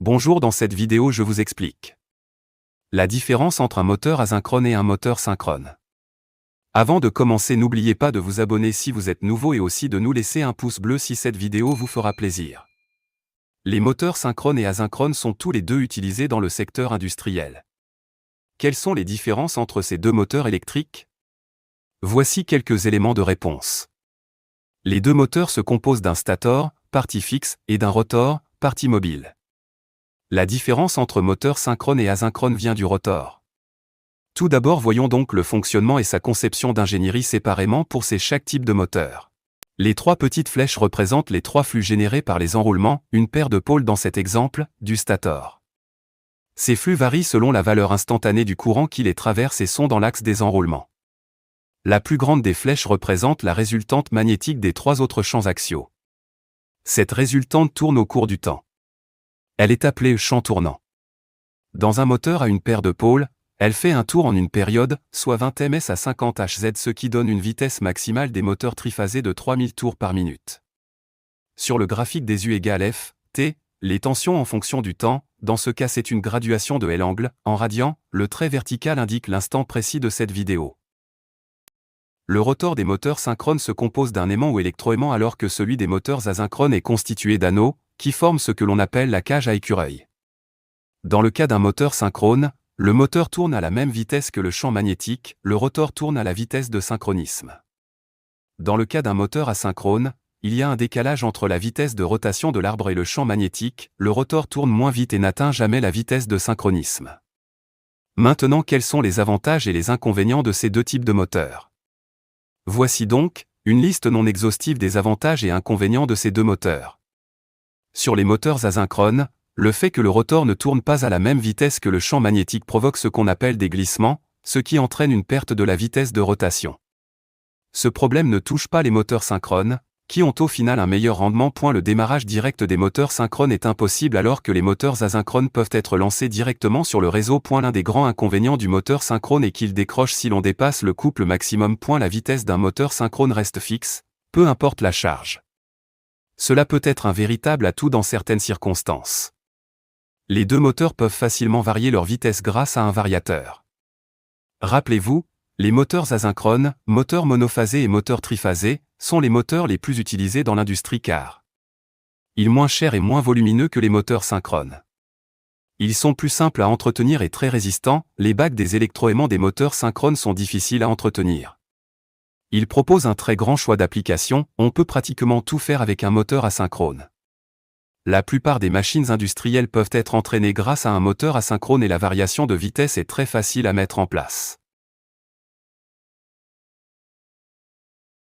Bonjour, dans cette vidéo je vous explique la différence entre un moteur asynchrone et un moteur synchrone. Avant de commencer, n'oubliez pas de vous abonner si vous êtes nouveau et aussi de nous laisser un pouce bleu si cette vidéo vous fera plaisir. Les moteurs synchrones et asynchrones sont tous les deux utilisés dans le secteur industriel. Quelles sont les différences entre ces deux moteurs électriques? Voici quelques éléments de réponse. Les deux moteurs se composent d'un stator, partie fixe, et d'un rotor, partie mobile. La différence entre moteur synchrone et asynchrone vient du rotor. Tout d'abord, voyons donc le fonctionnement et sa conception d'ingénierie séparément pour chaque type de moteur. Les trois petites flèches représentent les trois flux générés par les enroulements, une paire de pôles dans cet exemple, du stator. Ces flux varient selon la valeur instantanée du courant qui les traverse et sont dans l'axe des enroulements. La plus grande des flèches représente la résultante magnétique des trois autres champs axiaux. Cette résultante tourne au cours du temps. Elle est appelée champ tournant. Dans un moteur à une paire de pôles, elle fait un tour en une période, soit 20 ms à 50 Hz, ce qui donne une vitesse maximale des moteurs triphasés de 3000 tours par minute. Sur le graphique des U égale F, T, les tensions en fonction du temps, dans ce cas c'est une graduation de L', en radians, le trait vertical indique l'instant précis de cette vidéo. Le rotor des moteurs synchrones se compose d'un aimant ou électroaimant alors que celui des moteurs asynchrones est constitué d'anneaux, qui forment ce que l'on appelle la cage à écureuil. Dans le cas d'un moteur synchrone, le moteur tourne à la même vitesse que le champ magnétique, le rotor tourne à la vitesse de synchronisme. Dans le cas d'un moteur asynchrone, il y a un décalage entre la vitesse de rotation de l'arbre et le champ magnétique, le rotor tourne moins vite et n'atteint jamais la vitesse de synchronisme. Maintenant, quels sont les avantages et les inconvénients de ces deux types de moteurs? Voici donc une liste non exhaustive des avantages et inconvénients de ces deux moteurs. Sur les moteurs asynchrones, le fait que le rotor ne tourne pas à la même vitesse que le champ magnétique provoque ce qu'on appelle des glissements, ce qui entraîne une perte de la vitesse de rotation. Ce problème ne touche pas les moteurs synchrones, qui ont au final un meilleur rendement. Le démarrage direct des moteurs synchrones est impossible alors que les moteurs asynchrones peuvent être lancés directement sur le réseau. L'un des grands inconvénients du moteur synchrone est qu'il décroche si l'on dépasse le couple maximum. La vitesse d'un moteur synchrone reste fixe, peu importe la charge. Cela peut être un véritable atout dans certaines circonstances. Les deux moteurs peuvent facilement varier leur vitesse grâce à un variateur. Rappelez-vous, les moteurs asynchrones, moteurs monophasés et moteurs triphasés, sont les moteurs les plus utilisés dans l'industrie car ils sont moins chers et moins volumineux que les moteurs synchrones. Ils sont plus simples à entretenir et très résistants, les bacs des électroaimants des moteurs synchrones sont difficiles à entretenir. Ils proposent un très grand choix d'applications, on peut pratiquement tout faire avec un moteur asynchrone. La plupart des machines industrielles peuvent être entraînées grâce à un moteur asynchrone et la variation de vitesse est très facile à mettre en place.